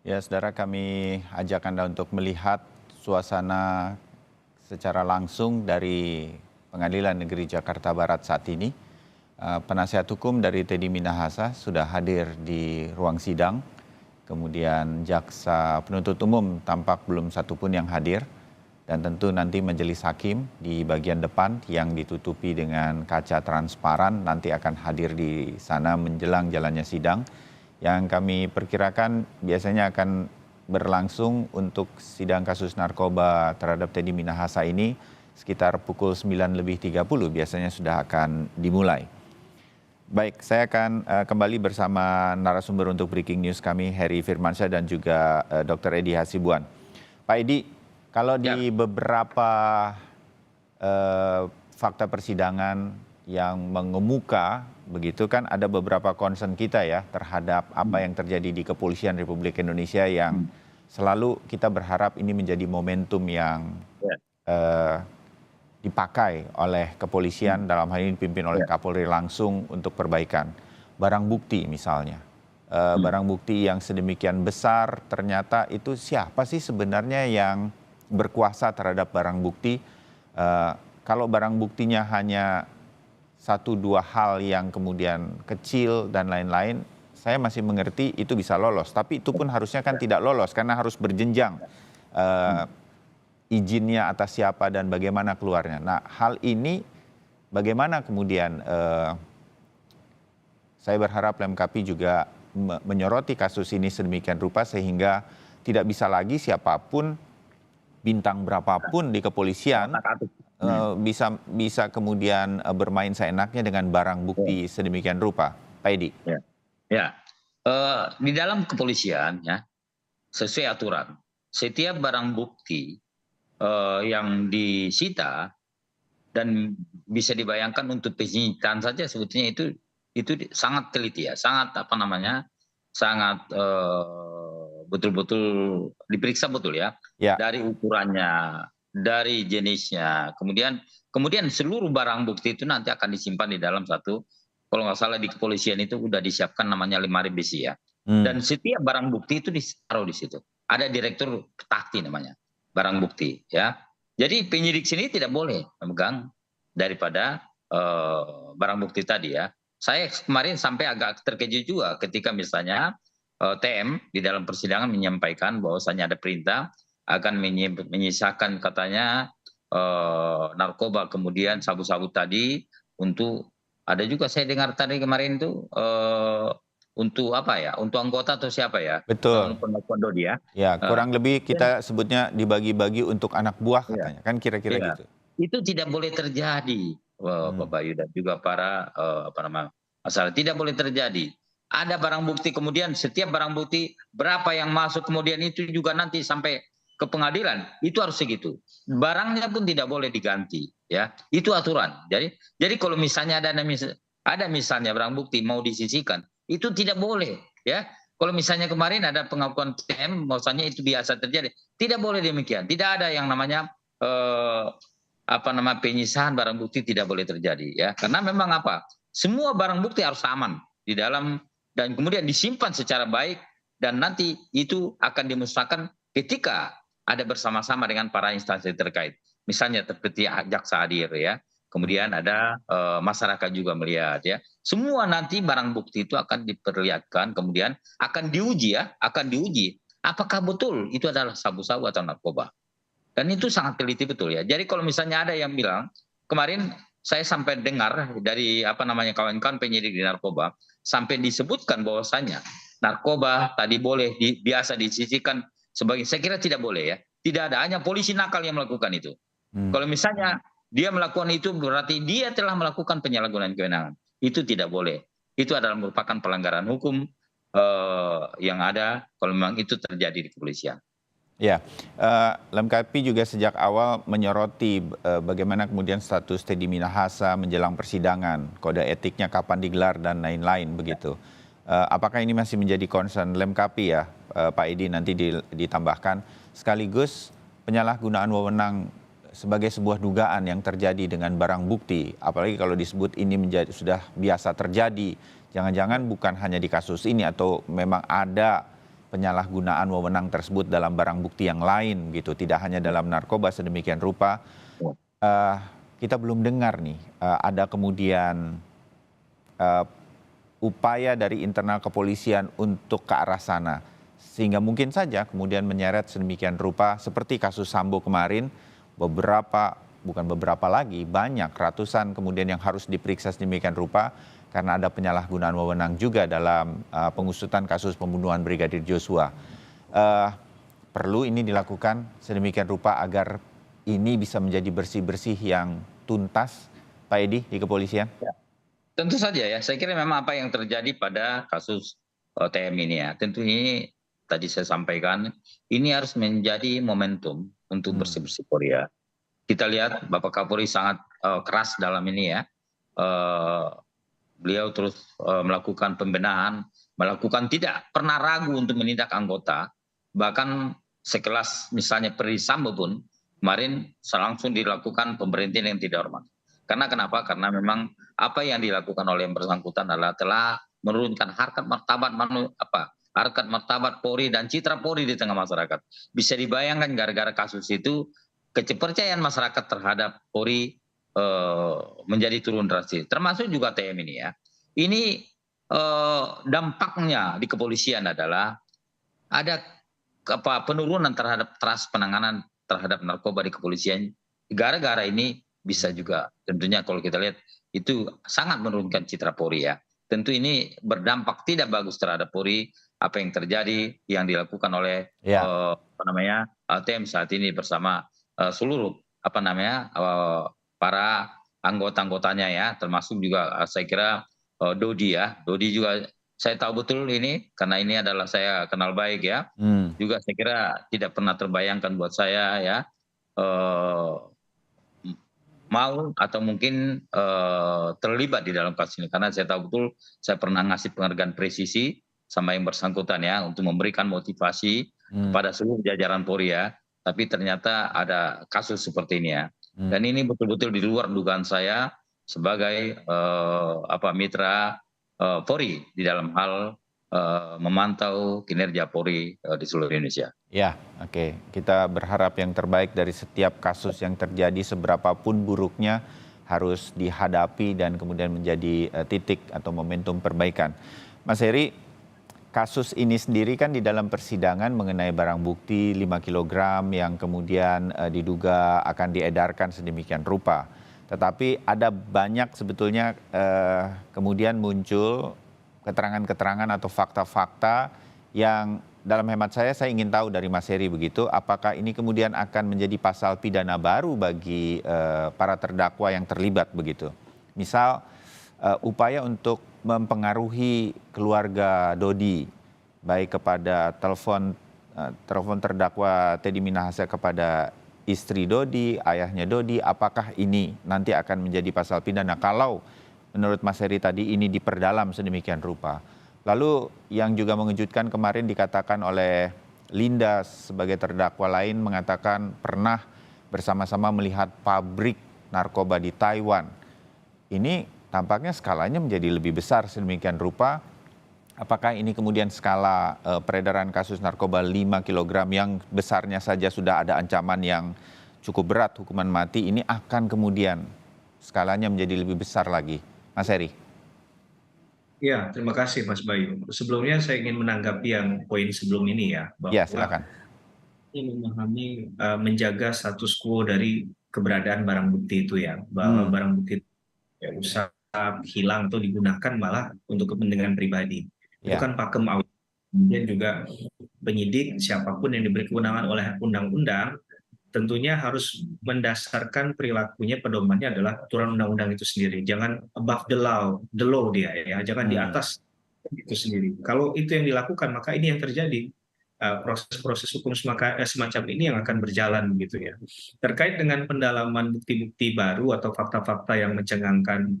Ya, saudara, kami ajak Anda untuk melihat suasana secara langsung dari Pengadilan Negeri Jakarta Barat saat ini. Penasihat hukum dari Teddy Minahasa sudah hadir di ruang sidang. Kemudian jaksa penuntut umum tampak belum satupun yang hadir. Dan tentu nanti majelis hakim di bagian depan yang ditutupi dengan kaca transparan nanti akan hadir di sana menjelang jalannya sidang. Yang kami perkirakan biasanya akan berlangsung untuk sidang kasus narkoba terhadap Teddy Minahasa ini sekitar pukul 9:30 biasanya sudah akan dimulai. Baik, saya akan kembali bersama narasumber untuk breaking news kami, Heri Firmansyah dan juga Dr. Edi Hasibuan. Pak Edi, kalau di beberapa fakta persidangan yang mengemuka, begitu kan ada beberapa concern kita ya terhadap apa yang terjadi di Kepolisian Republik Indonesia yang selalu kita berharap ini menjadi momentum yang dipakai oleh kepolisian, dalam hal ini dipimpin oleh Kapolri langsung untuk perbaikan. Barang bukti misalnya, barang bukti yang sedemikian besar ternyata itu siapa sih sebenarnya yang berkuasa terhadap barang bukti? Kalau barang buktinya hanya satu dua hal yang kemudian kecil dan lain-lain, saya masih mengerti itu bisa lolos. Tapi itu pun harusnya kan tidak lolos karena harus berjenjang izinnya atas siapa dan bagaimana keluarnya. Nah, hal ini bagaimana kemudian saya berharap LMKP juga menyoroti kasus ini sedemikian rupa sehingga tidak bisa lagi siapapun, bintang berapapun di kepolisian bisa kemudian bermain seenaknya dengan barang bukti sedemikian rupa. Pak Edi. Ya, di dalam kepolisian ya, sesuai aturan, setiap barang bukti yang disita dan bisa dibayangkan untuk penyitaan saja sebetulnya itu sangat teliti ya, sangat sangat betul-betul diperiksa betul ya, dari ukurannya, dari jenisnya, kemudian seluruh barang bukti itu nanti akan disimpan di dalam satu, kalau nggak salah di kepolisian itu udah disiapkan namanya lemari besi ya. Dan setiap barang bukti itu ditaruh di situ. Ada direktur petakti namanya, barang bukti ya. Jadi penyidik sini tidak boleh memegang daripada barang bukti tadi ya. Saya kemarin sampai agak terkejut juga ketika misalnya TM di dalam persidangan menyampaikan bahwasannya ada perintah akan menyisakan katanya narkoba kemudian sabu-sabu tadi untuk, ada juga saya dengar tadi kemarin itu untuk apa ya, untuk anggota atau siapa ya? Betul. Pengakuan Dodi ya. Ya, kurang lebih kita sebutnya dibagi-bagi untuk anak buah katanya, kan kira-kira Iya. gitu. Itu tidak boleh terjadi, Pak Bayu dan juga para masalah tidak boleh terjadi. Ada barang bukti kemudian setiap barang bukti berapa yang masuk kemudian itu juga nanti sampai ke pengadilan itu harus segitu. Barangnya pun tidak boleh diganti ya. Itu aturan. Jadi kalau misalnya ada misalnya barang bukti mau disisihkan, itu tidak boleh ya. Kalau misalnya kemarin ada pengakuan TM maksudnya itu biasa terjadi. Tidak boleh demikian. Tidak ada yang namanya penyisahan barang bukti tidak boleh terjadi ya, karena memang semua barang bukti harus aman di dalam dan kemudian disimpan secara baik dan nanti itu akan dimusnahkan ketika ada bersama-sama dengan para instansi terkait, misalnya seperti jaksa hadir ya, kemudian ada masyarakat juga melihat ya, semua nanti barang bukti itu akan diperlihatkan kemudian akan diuji apakah betul itu adalah sabu-sabu atau narkoba. Dan itu sangat teliti betul ya. Jadi kalau misalnya ada yang bilang, kemarin saya sampai dengar dari kawan-kawan penyidik di narkoba, sampai disebutkan bahwasannya narkoba tadi boleh biasa disisihkan sebagai, saya kira tidak boleh ya. Tidak ada, hanya polisi nakal yang melakukan itu. Kalau misalnya dia melakukan itu berarti dia telah melakukan penyalahgunaan kewenangan. Itu tidak boleh. Itu adalah merupakan pelanggaran hukum yang ada kalau memang itu terjadi di kepolisian. Ya, LMKP juga sejak awal menyoroti bagaimana kemudian status Teddy Minahasa menjelang persidangan, kode etiknya kapan digelar dan lain-lain begitu. Apakah ini masih menjadi concern LMKP ya, Pak Edi, nanti ditambahkan sekaligus penyalahgunaan wewenang sebagai sebuah dugaan yang terjadi dengan barang bukti, apalagi kalau disebut ini sudah biasa terjadi, jangan-jangan bukan hanya di kasus ini atau memang ada penyalahgunaan wewenang tersebut dalam barang bukti yang lain gitu, tidak hanya dalam narkoba sedemikian rupa. Eh, kita belum dengar nih ada kemudian eh, upaya dari internal kepolisian untuk ke arah sana. Sehingga mungkin saja kemudian menyeret sedemikian rupa seperti kasus Sambo kemarin, bukan beberapa lagi, banyak ratusan kemudian yang harus diperiksa sedemikian rupa karena ada penyalahgunaan wewenang juga dalam pengusutan kasus pembunuhan Brigadir Joshua. Eh, Perlu ini dilakukan sedemikian rupa agar ini bisa menjadi bersih-bersih yang tuntas, Pak Edi, di kepolisian? Tentu saja ya, saya kira memang apa yang terjadi pada kasus TM ini ya, tentu ini tadi saya sampaikan, ini harus menjadi momentum untuk bersih-bersih Polri ya. Kita lihat Bapak Kapolri sangat keras dalam ini ya. Beliau terus melakukan pembenahan, melakukan tidak pernah ragu untuk menindak anggota, bahkan sekelas misalnya Ferdi Sambo pun kemarin langsung dilakukan pemberhentian yang tidak hormat. Karena kenapa? Karena memang apa yang dilakukan oleh yang bersangkutan adalah telah menurunkan harkat martabat Polri dan citra Polri di tengah masyarakat. Bisa dibayangkan gara-gara kasus itu kepercayaan masyarakat terhadap Polri menjadi turun drastis. Termasuk juga TM ini ya. Ini dampaknya di kepolisian adalah ada penurunan terhadap trust penanganan terhadap narkoba di kepolisian. Gara-gara ini bisa juga tentunya kalau kita lihat itu sangat menurunkan citra Polri ya. Tentu ini berdampak tidak bagus terhadap Polri, apa yang terjadi yang dilakukan oleh TM saat ini bersama seluruh para anggota-anggotanya ya, termasuk juga saya kira Dodi ya. Dodi juga saya tahu betul ini karena ini adalah saya kenal baik ya. Juga saya kira tidak pernah terbayangkan buat saya ya mau atau mungkin terlibat di dalam kasus ini karena saya tahu betul saya pernah ngasih penghargaan presisi sama yang bersangkutan ya untuk memberikan motivasi kepada seluruh jajaran Polri ya, tapi ternyata ada kasus seperti ini ya, dan ini betul-betul di luar dugaan saya sebagai mitra Polri di dalam hal memantau kinerja Polri di seluruh Indonesia. Ya, oke. Kita berharap yang terbaik dari setiap kasus yang terjadi, seberapapun buruknya harus dihadapi dan kemudian menjadi titik atau momentum perbaikan. Mas Heri, kasus ini sendiri kan di dalam persidangan mengenai barang bukti 5 kg yang kemudian diduga akan diedarkan sedemikian rupa. Tetapi ada banyak sebetulnya kemudian muncul keterangan-keterangan atau fakta-fakta yang dalam hemat saya ingin tahu dari Mas Heri begitu, apakah ini kemudian akan menjadi pasal pidana baru bagi para terdakwa yang terlibat begitu. Misal upaya untuk mempengaruhi keluarga Dodi, baik kepada telepon terdakwa Teddy Minahasa kepada istri Dodi, ayahnya Dodi, apakah ini nanti akan menjadi pasal pidana kalau menurut Mas Heri tadi ini diperdalam sedemikian rupa. Lalu yang juga mengejutkan kemarin dikatakan oleh Linda sebagai terdakwa lain mengatakan pernah bersama-sama melihat pabrik narkoba di Taiwan. Ini tampaknya skalanya menjadi lebih besar sedemikian rupa. Apakah ini kemudian skala peredaran kasus narkoba 5 kg yang besarnya saja sudah ada ancaman yang cukup berat, hukuman mati, ini akan kemudian skalanya menjadi lebih besar lagi? Mas Heri. Ya, terima kasih Mas Bayu. Sebelumnya saya ingin menanggapi yang poin sebelum ini ya, bahwa silakan. ini memahami menjaga status quo dari keberadaan barang bukti itu ya, bahwa barang bukti ya, usah hilang atau digunakan malah untuk kepentingan pribadi. Itu kan pakem awal. Kemudian juga penyidik siapapun yang diberi kewenangan oleh undang-undang tentunya harus mendasarkan perilakunya, pedomannya adalah aturan undang-undang itu sendiri. Jangan above the law dia ya, jangan di atas itu sendiri. Kalau itu yang dilakukan, maka ini yang terjadi. Proses-proses hukum semacam ini yang akan berjalan begitu ya. Terkait dengan pendalaman bukti-bukti baru atau fakta-fakta yang mencengangkan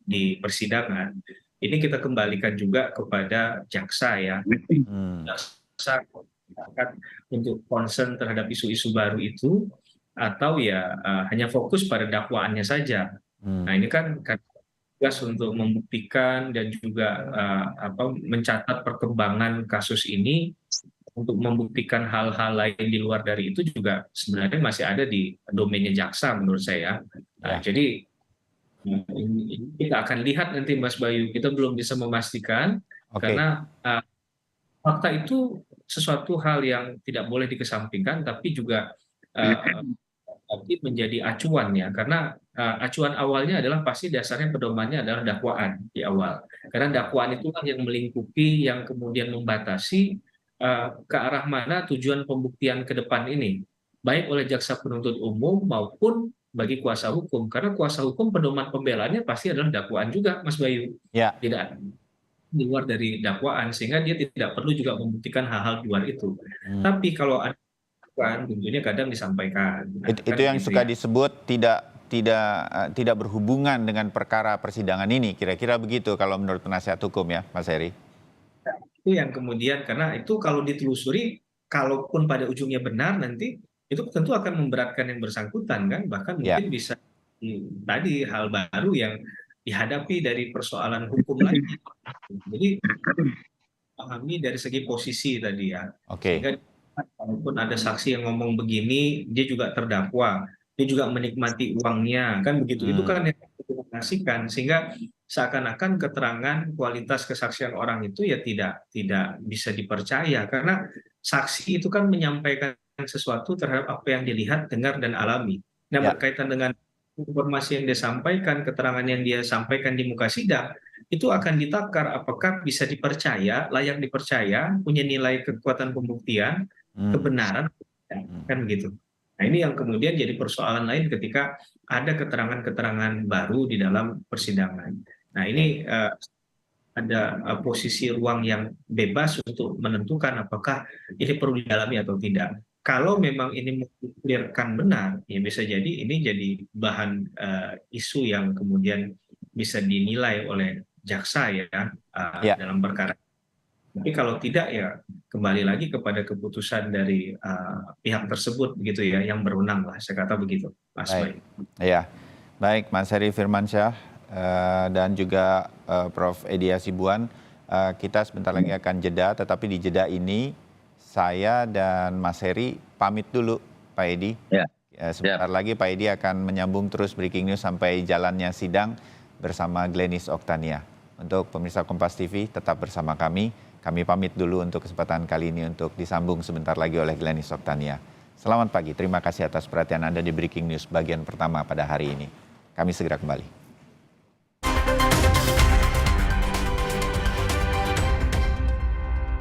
di persidangan, ini kita kembalikan juga kepada jaksa ya. Jaksa untuk concern terhadap isu-isu baru itu atau ya hanya fokus pada dakwaannya saja. Nah ini kan tugas untuk membuktikan dan juga mencatat perkembangan kasus ini untuk membuktikan hal-hal lain di luar dari itu juga sebenarnya masih ada di domainnya jaksa menurut saya. Ya, Jadi ini kita akan lihat nanti Mas Bayu, kita belum bisa memastikan oke. karena fakta itu sesuatu hal yang tidak boleh dikesampingkan, tapi juga eh, tapi menjadi acuan ya, karena acuan awalnya adalah pasti dasarnya pedomannya adalah dakwaan di awal. Karena dakwaan itulah yang melingkupi, yang kemudian membatasi ke arah mana tujuan pembuktian ke depan ini, baik oleh jaksa penuntut umum maupun bagi kuasa hukum. Karena kuasa hukum pedoman pembelaannya pasti adalah dakwaan juga, Mas Bayu. Ya, Tidak di luar dari dakwaan, sehingga dia tidak perlu juga membuktikan hal-hal di luar itu. hmm. Tapi kalau ada dakwaan, tentunya kadang disampaikan. Nah, Itu kan yang gitu suka ya. disebut tidak berhubungan dengan perkara persidangan ini. Kira-kira begitu kalau menurut penasihat hukum ya, Mas Heri. Itu yang kemudian, karena itu kalau ditelusuri, kalaupun pada ujungnya benar nanti, itu tentu akan memberatkan yang bersangkutan kan, bahkan Ya, mungkin bisa tadi hal baru yang dihadapi dari persoalan hukum lagi. Jadi pahami dari segi posisi tadi ya, oke. sehingga walaupun ada saksi yang ngomong begini, dia juga terdakwa, dia juga menikmati uangnya, kan begitu. Itu Hmm. kan yang dikomunikasikan, sehingga seakan-akan keterangan kualitas kesaksian orang itu ya tidak bisa dipercaya, karena saksi itu kan menyampaikan sesuatu terhadap apa yang dilihat, dengar, dan alami. Nah, Ya, berkaitan dengan informasi yang dia sampaikan, keterangan yang dia sampaikan di muka sidang, itu akan ditakar apakah bisa dipercaya, layak dipercaya, punya nilai kekuatan pembuktian, hmm. kebenaran, Hmm. kan begitu. Nah, ini yang kemudian jadi persoalan lain ketika ada keterangan-keterangan baru di dalam persidangan. Nah, Oke. ini ada posisi ruang yang bebas untuk menentukan apakah ini perlu didalami atau tidak. Kalau memang ini mengklirkan benar, ya bisa jadi ini jadi bahan isu yang kemudian bisa dinilai oleh jaksa ya Ya, dalam perkara. Tapi kalau tidak ya kembali lagi kepada keputusan dari pihak tersebut begitu ya, yang berwenang lah, saya kata begitu, Mas baik. Bayu. Ya, baik Mas Heri Firmansyah dan juga Prof. Edi Hasibuan. Kita sebentar lagi akan jeda, tetapi di jeda ini saya dan Mas Heri pamit dulu, Pak Edi. Ya, Sebentar lagi Pak Edi akan menyambung terus breaking news sampai jalannya sidang bersama Glenis Oktania. Untuk pemirsa Kompas TV tetap bersama kami. Kami pamit dulu untuk kesempatan kali ini untuk disambung sebentar lagi oleh Glenis Oktania. Selamat pagi, terima kasih atas perhatian Anda di breaking news bagian pertama pada hari ini. Kami segera kembali.